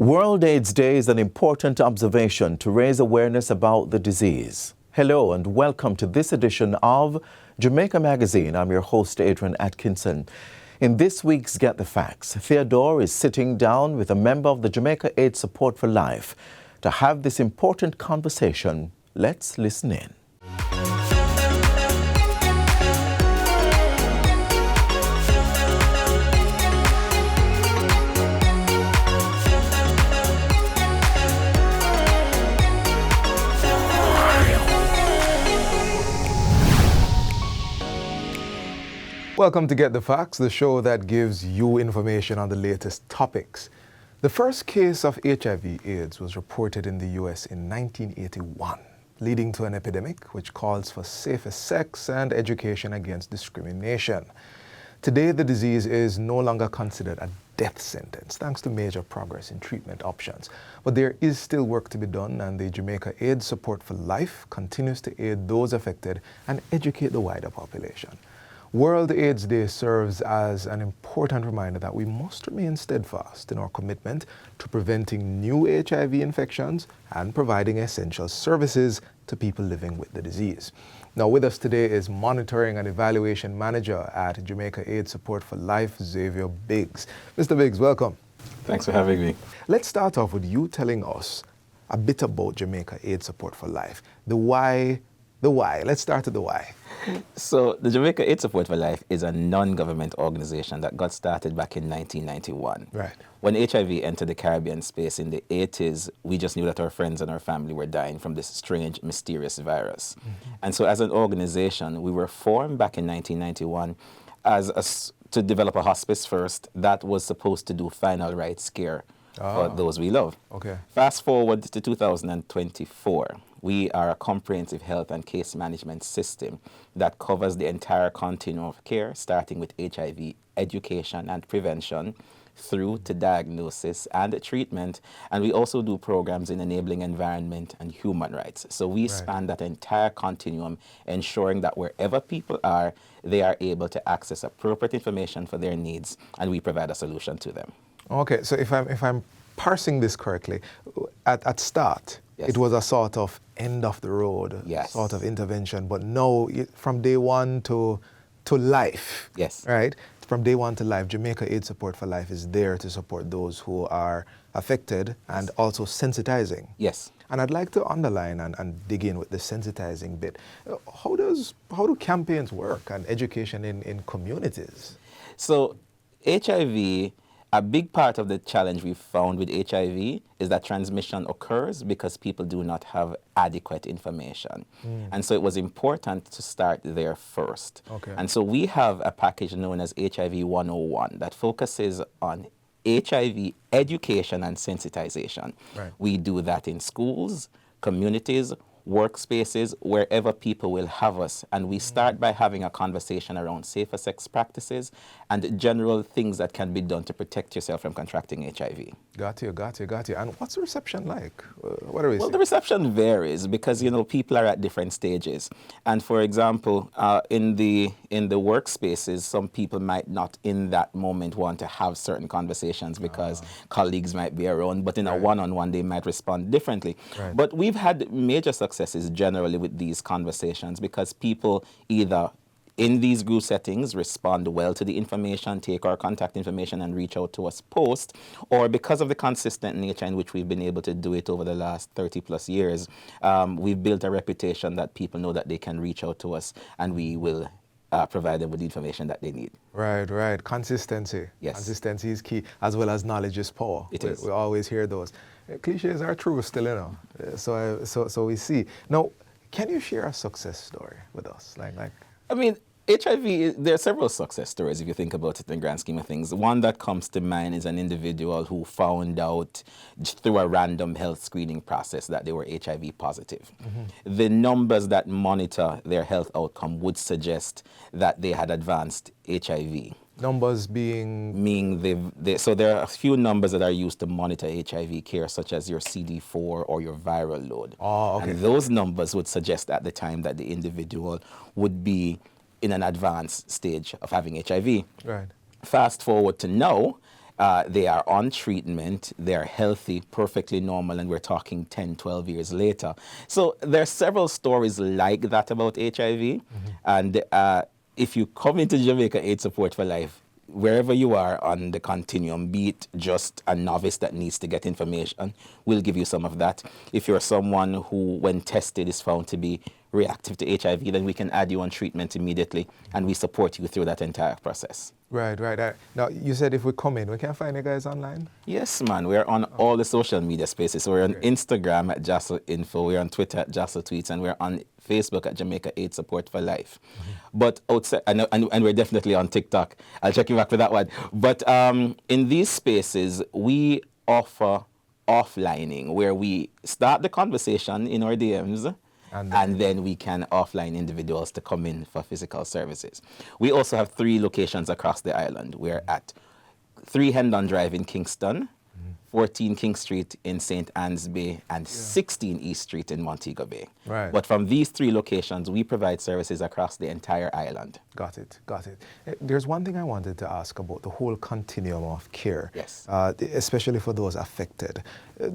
World AIDS Day is an important observation to raise awareness about the disease. Hello and welcome to this edition of Jamaica Magazine. I'm your host, Adrian Atkinson. In this week's Get the Facts, Theodore is sitting down with a member of the Jamaica AIDS Support for Life to have this important conversation. Let's listen in. Welcome to Get the Facts, the show that gives you information on the latest topics. The first case of HIV/AIDS was reported in the U.S. in 1981, leading to an epidemic which calls for safer sex and education against discrimination. Today, the disease is no longer considered a death sentence, thanks to major progress in treatment options. But there is still work to be done, and the Jamaica AIDS Support for Life continues to aid those affected and educate the wider population. World AIDS Day serves as an important reminder that we must remain steadfast in our commitment to preventing new HIV infections and providing essential services to people living with the disease. Now, with us today is Monitoring and Evaluation Manager at Jamaica AIDS Support for Life, Xavier Biggs. Mr. Biggs, welcome. Thanks for having me. Let's start off with you telling us a bit about Jamaica AIDS Support for Life. The why. Let's start with the why. So the Jamaica AIDS Support for Life is a non-government organization that got started back in 1991. Right. When HIV entered the Caribbean space in the 80s, we just knew that our friends and our family were dying from this strange, mysterious virus. Mm-hmm. And so as an organization, we were formed back in 1991 to develop a hospice first that was supposed to do final rites care for those we love. Okay. Fast forward to 2024. We are a comprehensive health and case management system that covers the entire continuum of care, starting with HIV education and prevention, through to diagnosis and treatment. And we also do programs in enabling environment and human rights. So we span that entire continuum, ensuring that wherever people are, they are able to access appropriate information for their needs, and we provide a solution to them. Okay, so if I'm parsing this correctly, at start, yes, it was a sort of end of the road, yes, sort of intervention, but now from day one to life, yes, right? From day one to life, Jamaica AIDS Support for Life is there to support those who are affected and also sensitizing. Yes. And I'd like to underline and dig in with the sensitizing bit. How do campaigns work and education in communities? So HIV, a big part of the challenge we've found with HIV is that transmission occurs because people do not have adequate information. And so it was important to start there first. Okay. And so we have a package known as HIV 101 that focuses on HIV education and sensitization. Right. We do that in schools, communities, workspaces, wherever people will have us. And we start by having a conversation around safer sex practices and general things that can be done to protect yourself from contracting HIV. Got you. And what's the reception like? What are we seeing? The reception varies because, people are at different stages. And for example, in the workspaces, some people might not in that moment want to have certain conversations because colleagues might be around, but in a one-on-one, they might respond differently. Right. But we've had major successes generally with these conversations because people either in these group settings respond well to the information, take our contact information and reach out to us post, or because of the consistent nature in which we've been able to do it over the last 30 plus years, we've built a reputation that people know that they can reach out to us and we will provide them with the information that they need. Right. Consistency. Yes. Consistency is key, as well as knowledge is power. It is. We always hear those. Cliches are true still, So we see. Now, can you share a success story with us? HIV, there are several success stories if you think about it in the grand scheme of things. One that comes to mind is an individual who found out through a random health screening process that they were HIV positive. Mm-hmm. The numbers that monitor their health outcome would suggest that they had advanced HIV. Numbers being? So there are a few numbers that are used to monitor HIV care, such as your CD4 or your viral load. Oh, okay. And those numbers would suggest at the time that the individual would be in an advanced stage of having HIV. Right. Fast forward to now, They are on treatment, they're healthy, perfectly normal, and we're talking 10, 12 years later. So there are several stories like that about HIV. And if you come into Jamaica AIDS Support for Life, wherever you are on the continuum, be it just a novice that needs to get information, we'll give you some of that. If you're someone who, when tested, is found to be reactive to HIV, then we can add you on treatment immediately, and we support you through that entire process. Right. Now, you said if we come in, we can find you guys online? Yes, man. We're on all the social media spaces. So we're on Instagram at Jassel Info, we're on Twitter at Jassel Tweets, and we're on Facebook at Jamaica AIDS Support for Life. But outside, and we're definitely on TikTok. I'll check you back for that one. But in these spaces, we offer offlining, where we start the conversation in our DMs, and then we can offline individuals to come in for physical services. We also have 3 locations across the island. We're at 3 Hendon Drive in Kingston, 14 King Street in St. Anne's Bay, and 16 East Street in Montego Bay. Right. But from these 3 locations, we provide services across the entire island. Got it. There's one thing I wanted to ask about the whole continuum of care. Yes. Especially for those affected.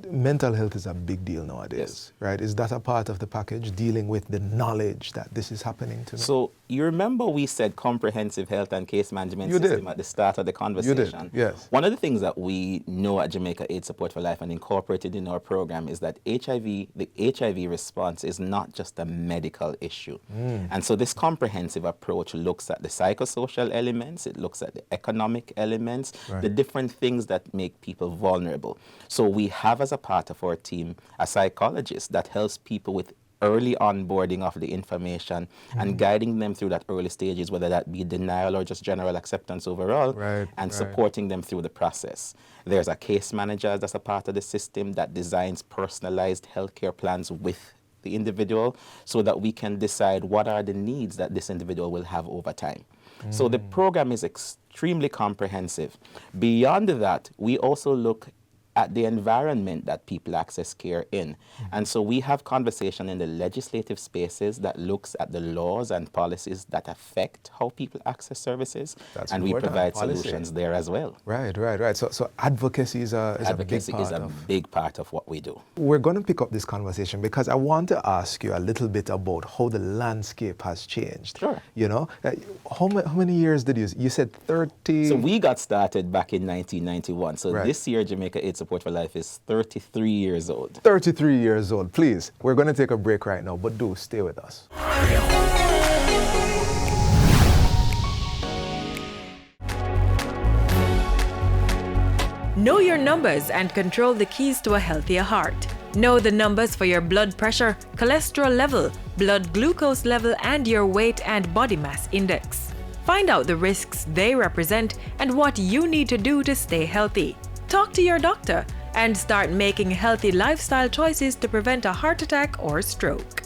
Mental health is a big deal nowadays, Yes. right? Is that a part of the package, dealing with the knowledge that this is happening to me? So you remember we said comprehensive health and case management You system did. at the start of the conversation. You did, yes. One of the things that we know at Jamaica AIDS Support for Life and incorporated in our program is that the HIV response is not just a medical issue. And so this comprehensive approach looks at the psychosocial elements, it looks at the economic elements, the different things that make people vulnerable. So we have as a part of our team a psychologist that helps people with early onboarding of the information and guiding them through that early stages, whether that be denial or just general acceptance overall, and supporting them through the process. There's a case manager that's a part of the system that designs personalized healthcare plans with the individual so that we can decide what are the needs that this individual will have over time. So the program is extremely comprehensive. Beyond that, we also look at the environment that people access care in. And so we have conversation in the legislative spaces that looks at the laws and policies that affect how people access services. And we provide solutions there as well. Right. So advocacy is a big part of what we do. We're going to pick up this conversation because I want to ask you a little bit about how the landscape has changed. Sure. You know, how many years did you said 30? So we got started back in 1991. So this year, Jamaica AIDS Support for Life is 33 years old. 33 years old. Please, we're going to take a break right now, but do stay with us. Know your numbers and control the keys to a healthier heart. Know the numbers for your blood pressure, cholesterol level, blood glucose level, and your weight and body mass index. Find out the risks they represent and what you need to do to stay healthy. Talk to your doctor and start making healthy lifestyle choices to prevent a heart attack or stroke.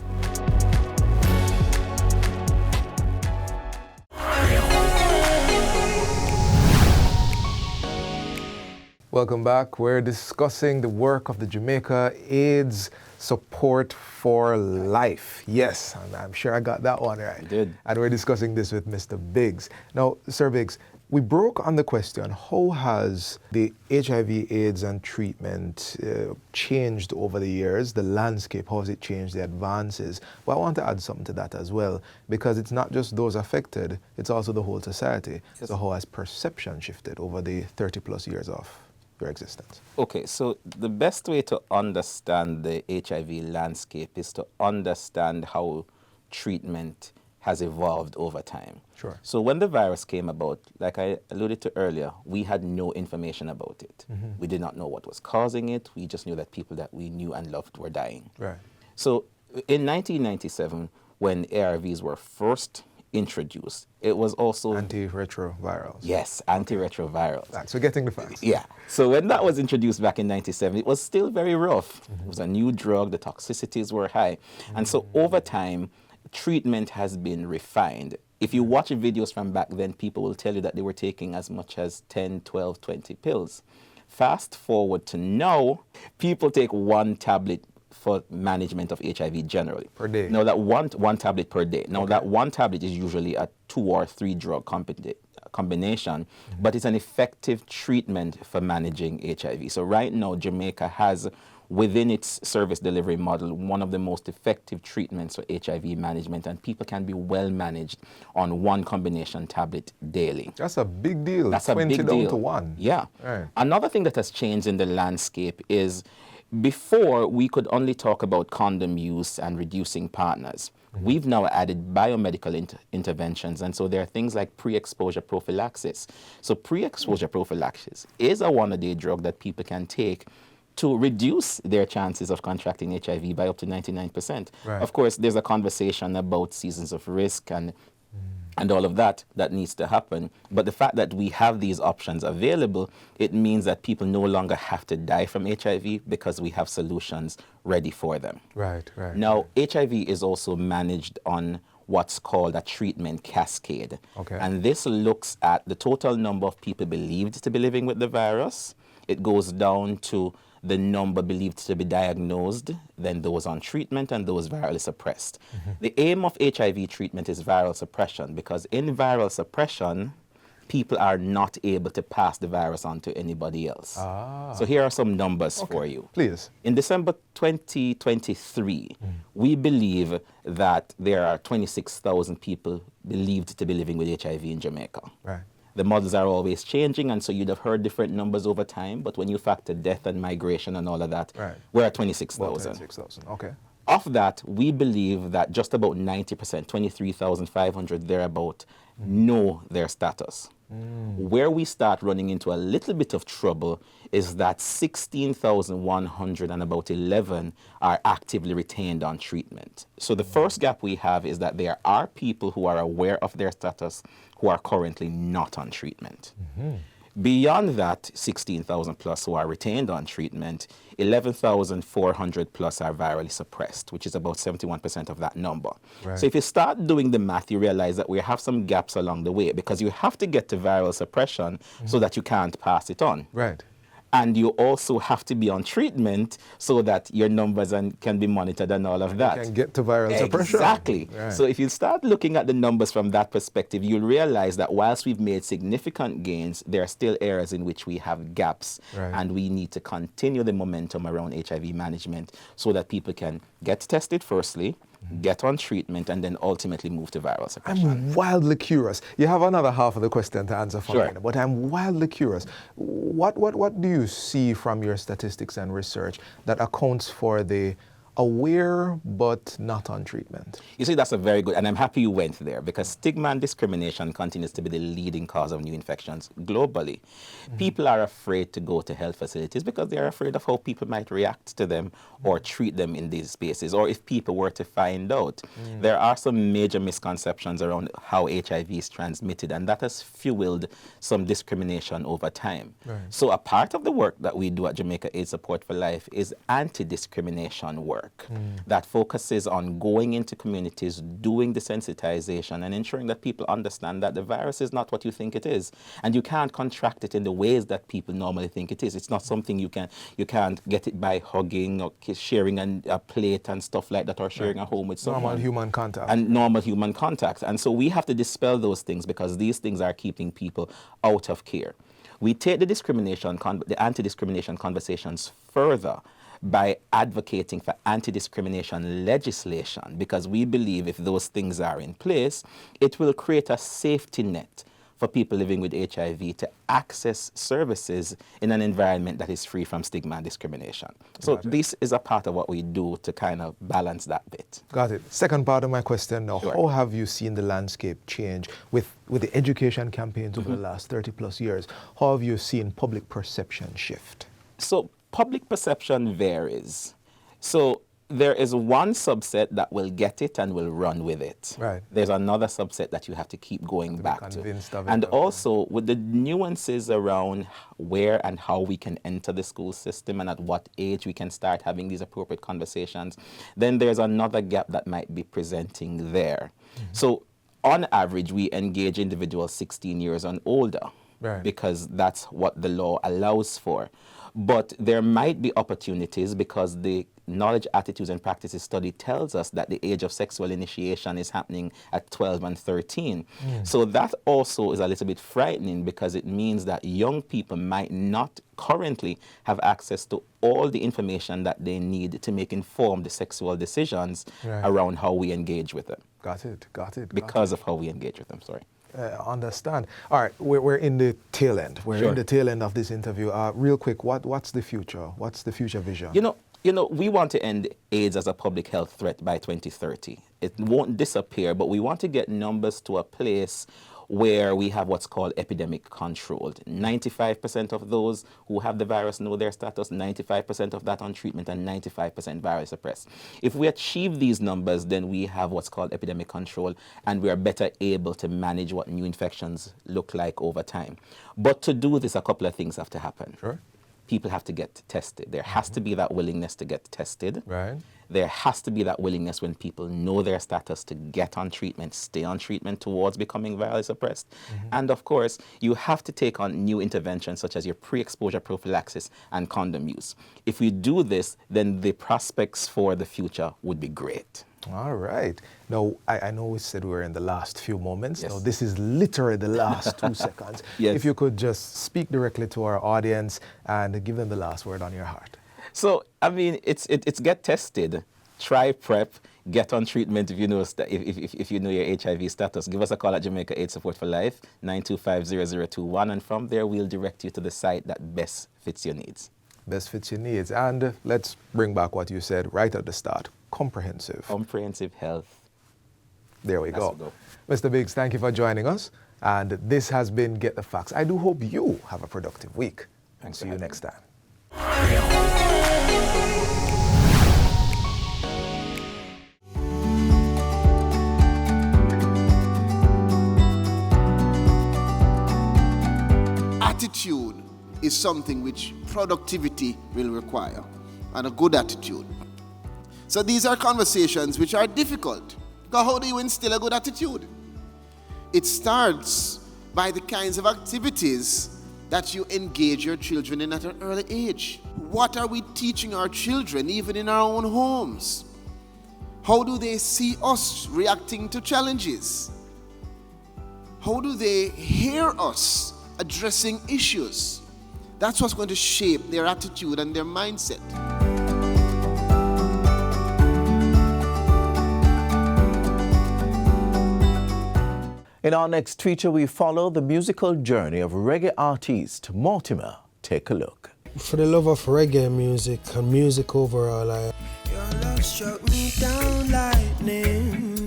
Welcome back. We're discussing the work of the Jamaica AIDS Support for Life. Yes, and I'm sure I got that one right. You did. And we're discussing this with Mr. Biggs. Now, Sir Biggs, we broke on the question, how has the HIV AIDS and treatment changed over the years, the landscape, how has it changed, the advances? Well, I want to add something to that as well, because it's not just those affected, it's also the whole society. Yes. So how has perception shifted over the 30 plus years of your existence? Okay, so the best way to understand the HIV landscape is to understand how treatment has evolved over time. Sure. So when the virus came about, like I alluded to earlier, we had no information about it. We did not know what was causing it. We just knew that people that we knew and loved were dying. Right. So in 1997, when ARVs were first introduced, it was also antiretrovirals. Yes, antiretrovirals. Right, so getting the facts. Yeah. So when that was introduced back in 97, it was still very rough. It was a new drug, the toxicities were high. And so over time, treatment has been refined. If you watch videos from back then, people will tell you that they were taking as much as 10, 12, 20 pills. Fast forward to now, people take 1 tablet for management of HIV generally. Per day? Now that one tablet per day. Now that 1 tablet is usually a 2 or 3 drug combination, but it's an effective treatment for managing HIV. So right now, Jamaica has, within its service delivery model, one of the most effective treatments for HIV management, and people can be well managed on one combination tablet daily. That's a big deal. That's a 20 big down deal. to 1. Yeah. Right. Another thing that has changed in the landscape is before we could only talk about condom use and reducing partners. We've now added biomedical interventions, and so there are things like pre-exposure prophylaxis. So pre-exposure prophylaxis is a one-a-day drug that people can take to reduce their chances of contracting HIV by up to 99%. Right. Of course, there's a conversation about seasons of risk and all of that needs to happen. But the fact that we have these options available, it means that people no longer have to die from HIV because we have solutions ready for them. Right, right. Now, HIV is also managed on what's called a treatment cascade. Okay. And this looks at the total number of people believed to be living with the virus. It goes down to the number believed to be diagnosed, then those on treatment, and those virally suppressed. The aim of HIV treatment is viral suppression, because in viral suppression, people are not able to pass the virus on to anybody else. So here are some numbers for you. Please. In December 2023, we believe that there are 26,000 people believed to be living with HIV in Jamaica. Right. The models are always changing, and so you'd have heard different numbers over time, but when you factor death and migration and all of that, Right. we're at 26,000. 26,000, okay. Of that, we believe that just about 90%, 23,500 thereabout, know their status. Where we start running into a little bit of trouble is that 16,100 and about 11 are actively retained on treatment. So the first gap we have is that there are people who are aware of their status who are currently not on treatment. Beyond that, 16,000 plus who are retained on treatment, 11,400 plus are virally suppressed, which is about 71% of that number. Right. So if you start doing the math, you realize that we have some gaps along the way, because you have to get to viral suppression so that you can't pass it on. Right. And you also have to be on treatment so that your numbers can be monitored and all of that. You can get to viral suppression. Exactly. Right. So if you start looking at the numbers from that perspective, you'll realize that whilst we've made significant gains, there are still areas in which we have gaps. Right. And we need to continue the momentum around HIV management so that people can get tested firstly, get on treatment, and then ultimately move to viral suppression. I'm wildly curious. You have another half of the question to answer for Sure. me, but I'm wildly curious. What do you see from your statistics and research that accounts for the aware but not on treatment? You see, that's a very good, and I'm happy you went there, because stigma and discrimination continues to be the leading cause of new infections globally. People are afraid to go to health facilities because they're afraid of how people might react to them or treat them in these spaces, or if people were to find out. There are some major misconceptions around how HIV is transmitted, and that has fueled some discrimination over time. Right. So a part of the work that we do at Jamaica AIDS Support for Life is anti-discrimination work that focuses on going into communities, doing the sensitization, and ensuring that people understand that the virus is not what you think it is, and you can't contract it in the ways that people normally think it is. It's not something you can't get it by hugging or sharing a plate and stuff like that, or sharing a home with someone. Normal human contact. And normal human contact. And so we have to dispel those things, because these things are keeping people out of care. We take the anti-discrimination conversations further by advocating for anti-discrimination legislation, because we believe if those things are in place, it will create a safety net for people living with HIV to access services in an environment that is free from stigma and discrimination. So this is a part of what we do to kind of balance that bit. Got it. Second part of my question now, Sure. how have you seen the landscape change with the education campaigns over the last 30 plus years? How have you seen public perception shift? So public perception varies. So there is one subset that will get it and will run with it. Right. There's another subset that you have to keep going back to. convinced of it, And okay. also with the nuances around where and how we can enter the school system and at what age we can start having these appropriate conversations, then there's another gap that might be presenting there. So on average, we engage individuals 16 years and older. Right. Because that's what the law allows for. But there might be opportunities, because the knowledge, attitudes, and practices study tells us that the age of sexual initiation is happening at 12 and 13. So that also is a little bit frightening, because it means that young people might not currently have access to all the information that they need to make informed sexual decisions around how we engage with them. Got it. Because of how we engage with them, sorry. Understand. All right, we're in the tail end. We're in the tail end of this interview. Real quick, what's the future? What's the future vision? You know, we want to end AIDS as a public health threat by 2030. It won't disappear, but we want to get numbers to a place where we have what's called epidemic controlled. 95% of those who have the virus know their status, 95% of that on treatment, and 95% virus suppressed. If we achieve these numbers, then we have what's called epidemic control, and we are better able to manage what new infections look like over time. But to do this, a couple of things have to happen. Sure. People have to get tested. There has to be that willingness to get tested. Right. There has to be that willingness when people know their status to get on treatment, stay on treatment towards becoming virally suppressed. And of course, you have to take on new interventions such as your pre-exposure prophylaxis and condom use. If we do this, then the prospects for the future would be great. All right. Now, I know we said we were in the last few moments. Yes. Now, this is literally the last 2 seconds. Yes. If you could just speak directly to our audience and give them the last word on your heart. So, I mean, it's get tested, try PrEP, get on treatment if you know if you know your HIV status. Give us a call at Jamaica AIDS Support for Life, 925-0021, and from there we'll direct you to the site that best fits your needs. Best fits your needs. And let's bring back what you said right at the start. Comprehensive. Comprehensive health. There we go. Mr. Biggs, thank you for joining us. And this has been Get the Facts. I do hope you have a productive week. Thanks. See you next time. Attitude is something which productivity will require, and a good attitude. So these are conversations which are difficult. Because how do you instill a good attitude? It starts by the kinds of activities that you engage your children in at an early age. What are we teaching our children even in our own homes? How do they see us reacting to challenges? How do they hear us addressing issues? That's what's going to shape their attitude and their mindset. In our next feature, we follow the musical journey of reggae artist Mortimer. Take a look. For the love of reggae music and music overall, Your love struck me down lightning,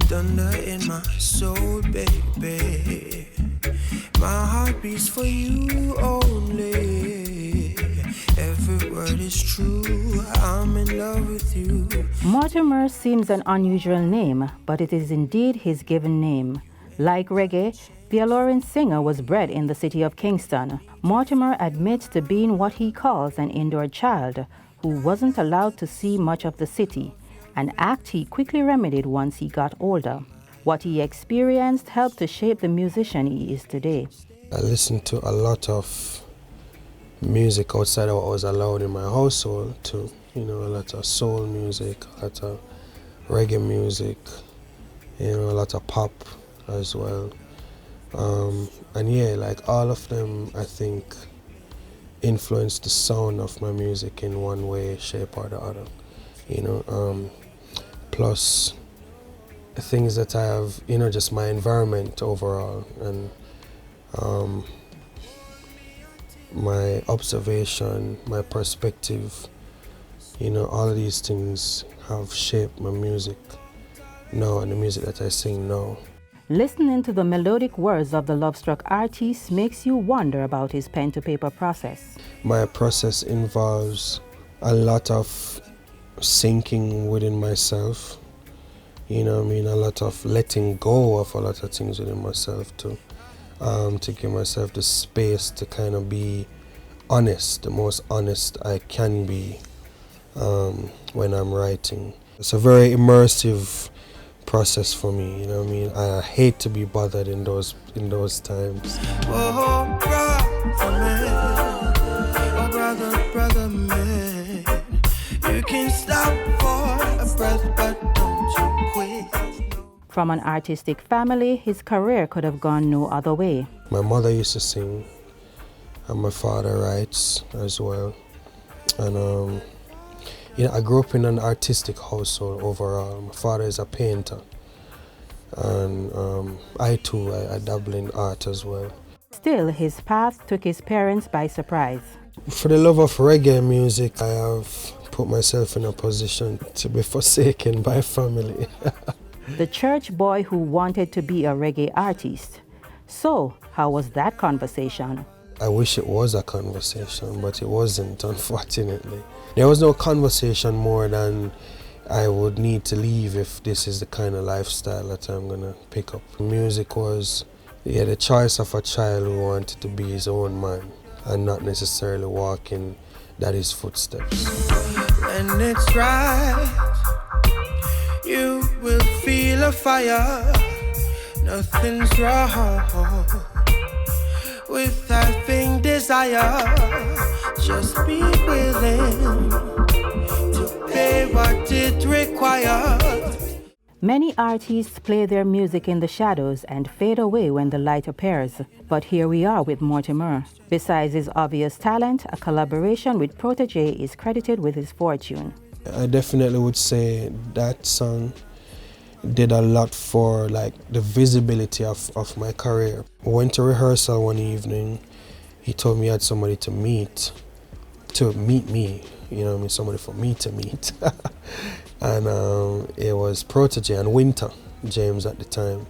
thunder in my soul, baby. My heart beats for you only. Every word is true, I'm in love with you. Mortimer seems an unusual name, but it is indeed his given name. Like reggae, the alluring singer was bred in the city of Kingston. Mortimer admits to being what he calls an indoor child who wasn't allowed to see much of the city, an act he quickly remedied once he got older. What he experienced helped to shape the musician he is today. I listened to a lot of music outside of what was allowed in my household too. You know, a lot of soul music, a lot of reggae music, you know, a lot of pop as well. And yeah, like all of them, I think, influenced the sound of my music in one way, shape or the other. You know, plus the things that I have, you know, just my environment overall and my observation, my perspective, you know, all of these things have shaped my music now and the music that I sing now. Listening to the melodic words of the love-struck artist makes you wonder about his pen-to-paper process. My process involves a lot of sinking within myself, you know what I mean, a lot of letting go of a lot of things within myself too, to give myself the space to kind of be honest, the most honest I can be when I'm writing. It's a very immersive process for me, you know what I mean? I hate to be bothered in those times. Oh, brother man, can stop for a breath, but don't you quit. From an artistic family, his career could have gone no other way. My mother used to sing, and my father writes as well. And I grew up in an artistic household overall. My father is a painter, and I too, I dabble in art as well. Still, his path took his parents by surprise. For the love of reggae music, I have put myself in a position to be forsaken by family. The church boy who wanted to be a reggae artist. So, how was that conversation? I wish it was a conversation, but it wasn't, unfortunately. There was no conversation more than I would need to leave if this is the kind of lifestyle that I'm going to pick up. Music was the choice of a child who wanted to be his own man and not necessarily walk in daddy's footsteps. When it's right, you will feel a fire. Nothing's wrong with having desire. Just be willing to pay what it requires. Many artists play their music in the shadows and fade away when the light appears. But here we are with Mortimer. Besides his obvious talent, a collaboration with Protégé is credited with his fortune. I definitely would say that song did a lot for the visibility of my career. I went to rehearsal one evening. He told me he had somebody to meet me, somebody for me to meet. And it was Protégé and Winter, James at the time.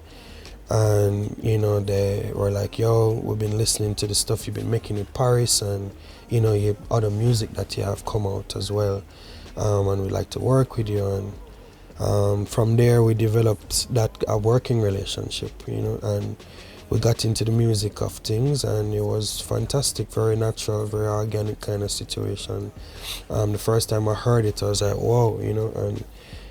And, they were like, yo, we've been listening to the stuff you've been making in Paris and, your other music that you have come out as well. And we'd like to work with you. And from there, we developed a working relationship, and we got into the music of things, and it was fantastic, very natural, very organic kind of situation. The first time I heard it, I was like, whoa, and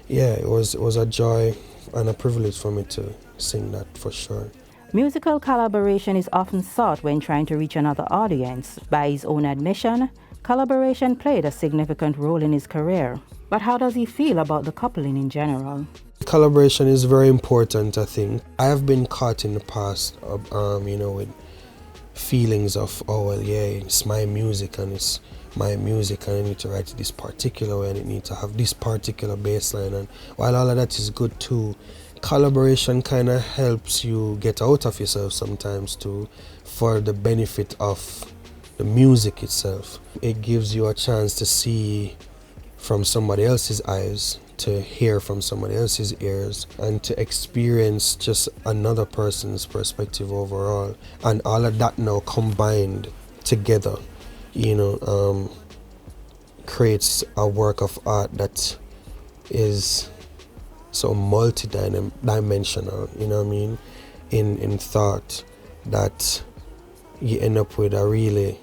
yeah, it was a joy and a privilege for me to sing that for sure. Musical collaboration is often sought when trying to reach another audience. By his own admission, collaboration played a significant role in his career. But how does he feel about the coupling in general? Collaboration is very important, I think. I have been caught in the past, with feelings of, oh, well, yeah, it's my music and it's my music and I need to write it this particular way and it needs to have this particular bass line. And while all of that is good too, collaboration kind of helps you get out of yourself sometimes too, for the benefit of the music itself. It gives you a chance to see from somebody else's eyes, to hear from somebody else's ears, and to experience just another person's perspective overall. And all of that now combined together, creates a work of art that is so multi-dimensional, in thought, that you end up with a really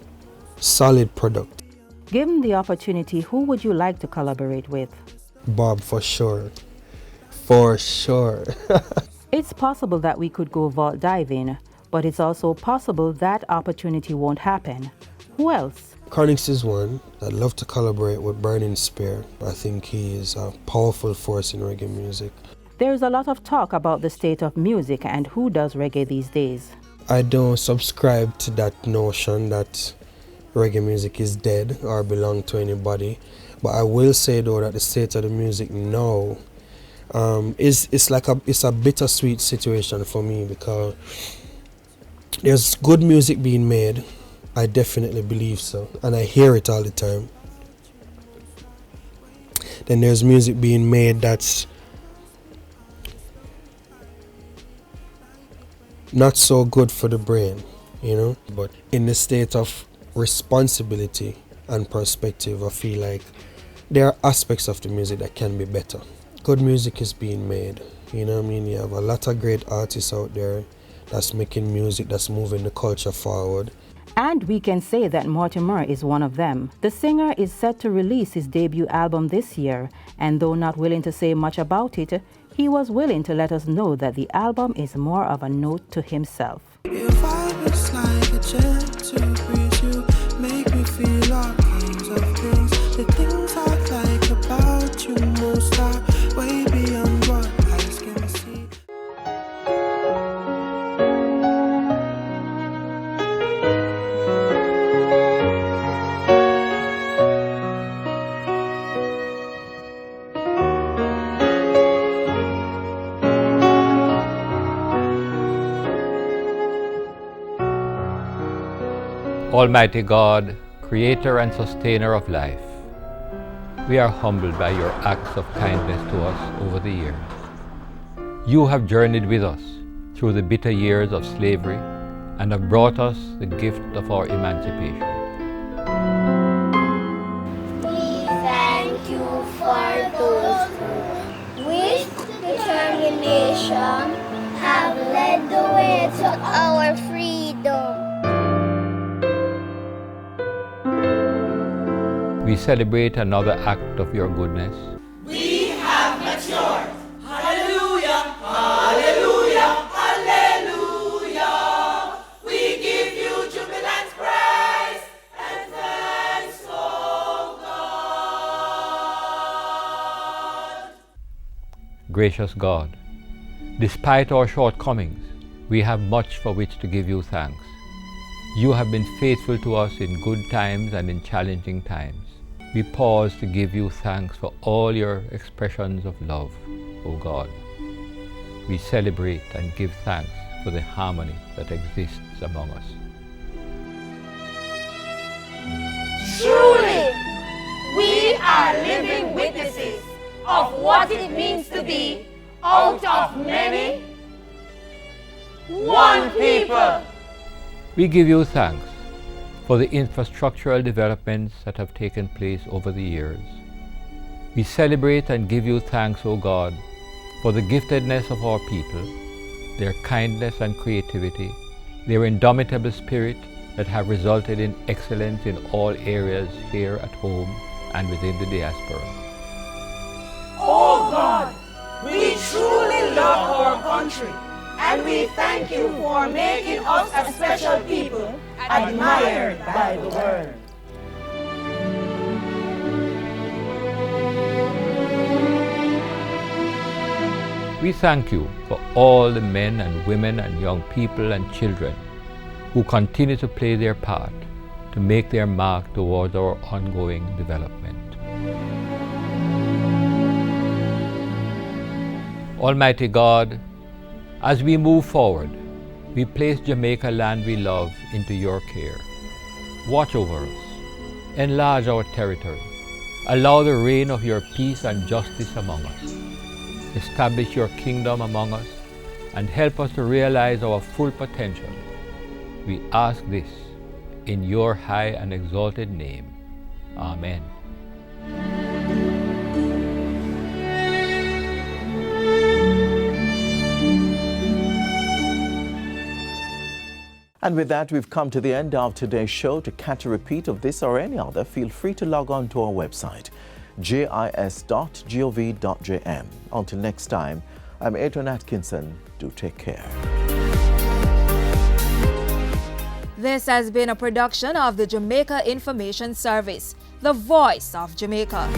solid product. Given the opportunity, who would you like to collaborate with? Bob, for sure. For sure. It's possible that we could go vault diving, but it's also possible that opportunity won't happen. Who else? Chronix is one. I'd love to collaborate with Burning Spear. I think he is a powerful force in reggae music. There's a lot of talk about the state of music and who does reggae these days. I don't subscribe to that notion that reggae music is dead or belong to anybody, but I will say though that the state of the music now it's a bittersweet situation for me, because there's good music being made. I definitely believe so, and I hear it all the time. Then there's music being made that's not so good for the brain, but in the state of responsibility and perspective, I feel like there are aspects of the music that can be better. Good music is being made, you have a lot of great artists out there that's making music that's moving the culture forward. And we can say that Mortimer is one of them. The singer is set to release his debut album this year, and though not willing to say much about it, he was willing to let us know that the album is more of a note to himself. Your vibe is like a jet to breeze you, make me feel all kinds of things, the things I like about Almighty God, creator and sustainer of life, we are humbled by your acts of kindness to us over the years. You have journeyed with us through the bitter years of slavery and have brought us the gift of our emancipation. We thank you for those who, with determination, have led the way to our freedom. We celebrate another act of your goodness. We have matured. Hallelujah, hallelujah, hallelujah. We give you jubilant praise and thanks, oh God. Gracious God, despite our shortcomings, we have much for which to give you thanks. You have been faithful to us in good times and in challenging times. We pause to give you thanks for all your expressions of love, O God. We celebrate and give thanks for the harmony that exists among us. Truly, we are living witnesses of what it means to be out of many, one people. We give you thanks for the infrastructural developments that have taken place over the years. We celebrate and give you thanks, O God, for the giftedness of our people, their kindness and creativity, their indomitable spirit that have resulted in excellence in all areas here at home and within the diaspora. Oh God, we truly love our country, and we thank you for making us a special people admired by the world. We thank you for all the men and women and young people and children who continue to play their part to make their mark towards our ongoing development. Almighty God, as we move forward, we place Jamaica land we love into your care. Watch over us, enlarge our territory, allow the reign of your peace and justice among us. Establish your kingdom among us and help us to realize our full potential. We ask this in your high and exalted name. Amen. And with that, we've come to the end of today's show. To catch a repeat of this or any other, feel free to log on to our website, jis.gov.jm. Until next time, I'm Adrian Atkinson. Do take care. This has been a production of the Jamaica Information Service, the voice of Jamaica.